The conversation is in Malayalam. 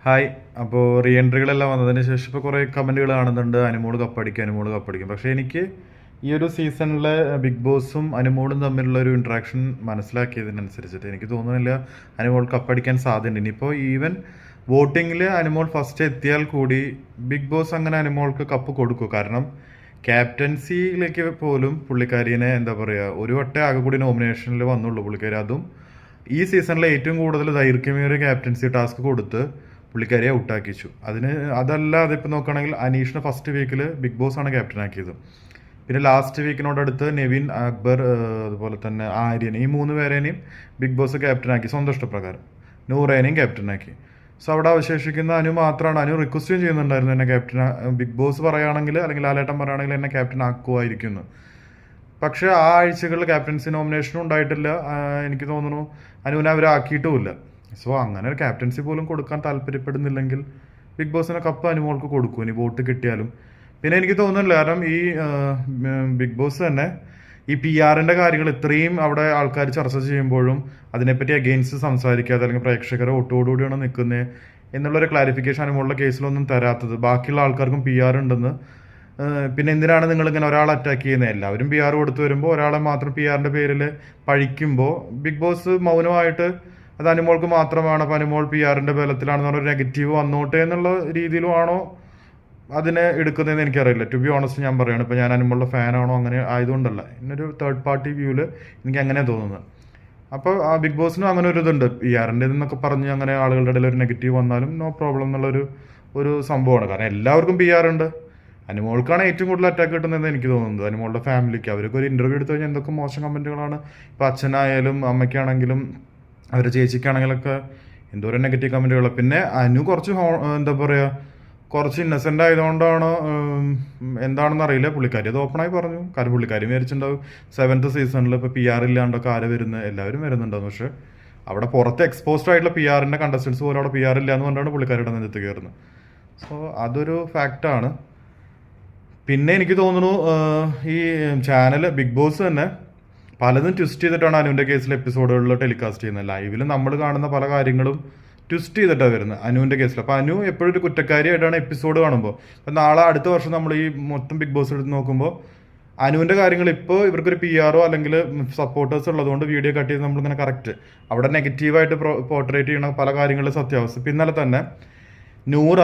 ഹായ്. അപ്പോൾ റീ എൻട്രികളെല്ലാം വന്നതിന് ശേഷം ഇപ്പോൾ കുറേ കമൻറ്റുകൾ കാണുന്നുണ്ട്, അനുമോൾ കപ്പടിക്കും, അനുമോൾ കപ്പടിക്കും. പക്ഷേ എനിക്ക് ഈ ഒരു സീസണിലെ ബിഗ് ബോസും അനുമോളും തമ്മിലുള്ള ഒരു ഇൻട്രാക്ഷൻ മനസ്സിലാക്കിയതിനനുസരിച്ചിട്ട് എനിക്ക് തോന്നുന്നില്ല അനുമോൾ കപ്പടിക്കാൻ സാധ്യതയുണ്ട്. ഇനിയിപ്പോൾ ഈവൻ വോട്ടിങ്ങിൽ അനുമോൾ ഫസ്റ്റ് എത്തിയാൽ കൂടി ബിഗ് ബോസ് അങ്ങനെ അനുമോൾക്ക് കപ്പ് കൊടുക്കും. കാരണം ക്യാപ്റ്റൻസിയിലേക്ക് പോലും പുള്ളിക്കാരിനെ എന്താ പറയുക, ഒരു വട്ടേ ആകെ കൂടി നോമിനേഷനിൽ വന്നുള്ളൂ പുള്ളിക്കാരി. അതും ഈ സീസണിലെ ഏറ്റവും കൂടുതൽ ദൈർഘ്യമേറിയ ക്യാപ്റ്റൻസി ടാസ്ക് കൊടുത്ത് പുള്ളിക്കാരിയെ ഔട്ടാക്കിച്ചു. അതല്ലാതെ ഇപ്പം നോക്കുകയാണെങ്കിൽ അനീഷിനെ ഫസ്റ്റ് വീക്കിൽ ബിഗ് ബോസ് ആണ് ക്യാപ്റ്റൻ ആക്കിയത്. പിന്നെ ലാസ്റ്റ് വീക്കിനോടടുത്ത് നെവിൻ, അക്ബർ, അതുപോലെ തന്നെ ആര്യൻ, ഈ മൂന്ന് പേരേനെയും ബിഗ് ബോസ് ക്യാപ്റ്റനാക്കി സ്വന്തം ഇഷ്ടപ്രകാരം. നൂറേനെയും ക്യാപ്റ്റനാക്കി. സോ അവിടെ അവശേഷിക്കുന്ന അനു മാത്രമാണ്. അനു റിക്വസ്റ്റും ചെയ്യുന്നുണ്ടായിരുന്നു എന്നെ ക്യാപ്റ്റൻ, ബിഗ് ബോസ് പറയുകയാണെങ്കിൽ അല്ലെങ്കിൽ ലാലേട്ടൻ പറയുകയാണെങ്കിൽ എന്നെ ക്യാപ്റ്റൻ ആക്കുമായിരിക്കുന്നു. പക്ഷേ ആ ആഴ്ചകളിൽ ക്യാപ്റ്റൻസി നോമിനേഷനും ഉണ്ടായിട്ടില്ല. എനിക്ക് തോന്നുന്നു അനുവിനെ അവരാക്കിയിട്ടുമില്ല. സോ അങ്ങനെ ഒരു ക്യാപ്റ്റൻസി പോലും കൊടുക്കാൻ താല്പര്യപ്പെടുന്നില്ലെങ്കിൽ ബിഗ് ബോസിനെ കപ്പ് അനുമോൾക്ക് കൊടുക്കും ഇനി വോട്ട് കിട്ടിയാലും. പിന്നെ എനിക്ക് തോന്നുന്നില്ല, കാരണം ഈ ബിഗ് ബോസ് തന്നെ ഈ പി ആറിൻ്റെ കാര്യങ്ങൾ ഇത്രയും അവിടെ ആൾക്കാർ ചർച്ച ചെയ്യുമ്പോഴും അതിനെപ്പറ്റി അഗെയിൻസ്റ്റ് സംസാരിക്കാതെ അല്ലെങ്കിൽ പ്രേക്ഷകരെ വോട്ടോടുകൂടിയാണ് നിൽക്കുന്നത് എന്നുള്ളൊരു ക്ലാരിഫിക്കേഷൻ അനുമോളുടെ കേസിലൊന്നും തരാത്തത്. ബാക്കിയുള്ള ആൾക്കാർക്കും പി ആർ ഉണ്ടെന്ന്. പിന്നെ എന്തിനാണ് നിങ്ങളിങ്ങനെ ഒരാളെ അറ്റാക്ക് ചെയ്യുന്നത്? എല്ലാവരും പി ആർ കൊടുത്തു വരുമ്പോൾ ഒരാളെ മാത്രം പി ആറിൻ്റെ പേരിൽ പഴിക്കുമ്പോൾ ബിഗ് ബോസ് മൗനമായിട്ട് അത് അനുമോൾക്ക് മാത്രമാണ്, അപ്പോൾ അനുമോൾ പി ആറിൻ്റെ ബലത്തിലാണെന്ന് പറഞ്ഞൊരു നെഗറ്റീവ് വന്നോട്ടെ എന്നുള്ള രീതിയിലുമാണോ അതിനെ എടുക്കുന്നതെന്ന് എനിക്കറിയില്ല. ടു ബി ഓണസ്റ്റ് ഞാൻ പറയുകയാണ്. ഇപ്പോൾ ഞാൻ അനുമോളുടെ ഫാനാണോ അങ്ങനെ ആയതുകൊണ്ടല്ല, എന്നൊരു തേർഡ് പാർട്ടി വ്യൂവിൽ എനിക്ക് അങ്ങനെ തോന്നുന്നത്. അപ്പോൾ ആ ബിഗ് ബോസിനും അങ്ങനെ ഒരു ഇതുണ്ട്, പി ആറിൻ്റെ എന്നൊക്കെ പറഞ്ഞ് അങ്ങനെ ആളുകളുടെ ഇടയിൽ ഒരു നെഗറ്റീവ് വന്നാലും നോ പ്രോബ്ലം എന്നുള്ളൊരു സംഭവമാണ്. കാരണം എല്ലാവർക്കും പി ആർ ഉണ്ട്. അനുമോൾക്കാണ് ഏറ്റവും കൂടുതൽ അറ്റാക്ക് കിട്ടുന്നതെന്ന് എനിക്ക് തോന്നുന്നത്. അനുമോളുടെ ഫാമിലിക്ക് അവർക്ക് ഒരു ഇൻ്റർവ്യൂ എടുത്തു കഴിഞ്ഞാൽ എന്തൊക്കെ മോശം കമൻറ്റുകളാണ്. ഇപ്പോൾ അച്ഛനായാലും അമ്മയ്ക്കാണെങ്കിലും അവരുടെ ചേച്ചിക്കാണെങ്കിലൊക്കെ എന്തോരം നെഗറ്റീവ് കമൻറ്റുകൾ. പിന്നെ അനു കുറച്ച് എന്താ പറയുക, കുറച്ച് ഇന്നസെൻ്റ് ആയതുകൊണ്ടാണ് എന്താണെന്ന് അറിയില്ല, പുള്ളിക്കാരി അത് ഓപ്പണായി പറഞ്ഞു. കാരണം പുള്ളിക്കാരി വിചാരിച്ചിട്ടുണ്ടാവും 7th സീസണിൽ ഇപ്പോൾ പി ആർ ഇല്ലാണ്ടൊക്കെ ആര് വരുന്നത്, എല്ലാവരും വരുന്നുണ്ടാവും. പക്ഷേ അവിടെ പുറത്ത് എക്സ്പോസ്ഡ് ആയിട്ടുള്ള പി ആറിൻ്റെ കണ്ടസ്റ്റൻസ് പോലും അവിടെ പി ആർ ഇല്ല എന്ന് പറഞ്ഞാണ് പുള്ളിക്കാരിയുടെ നെഞ്ചത്ത് കയറുന്നത്. സോ അതൊരു ഫാക്റ്റാണ്. പിന്നെ എനിക്ക് തോന്നുന്നു ഈ ചാനൽ ബിഗ് ബോസ് തന്നെ പലതും ട്വിസ്റ്റ് ചെയ്തിട്ടാണ് അനുവിൻ്റെ കേസിൽ എപ്പിസോഡുകളിൽ ടെലികാസ്റ്റ് ചെയ്യുന്നത്. ലൈവിൽ നമ്മൾ കാണുന്ന പല കാര്യങ്ങളും ട്വിസ്റ്റ് ചെയ്തിട്ടാണ് വരുന്നത് അനുവിൻ്റെ കേസിൽ. അപ്പോൾ അനു എപ്പോഴും ഒരു കുറ്റക്കാരിയായിട്ടാണ് എപ്പിസോഡ് കാണുമ്പോൾ. അപ്പോൾ നാളെ അടുത്ത വർഷം നമ്മൾ ഈ മൊത്തം ബിഗ് ബോസ് എടുത്ത് നോക്കുമ്പോൾ അനുവിൻ്റെ കാര്യങ്ങൾ ഇപ്പോൾ ഇവർക്കൊരു പി ആറോ അല്ലെങ്കിൽ സപ്പോർട്ടേഴ്സ് ഉള്ളതുകൊണ്ട് വീഡിയോ കട്ട് ചെയ്ത് നമ്മളിങ്ങനെ കറക്റ്റ് അവിടെ നെഗറ്റീവായിട്ട് പോർട്രേറ്റ് ചെയ്യണ പല കാര്യങ്ങളിലും സത്യാവസ്ഥ. പിന്നലെ തന്നെ നൂറ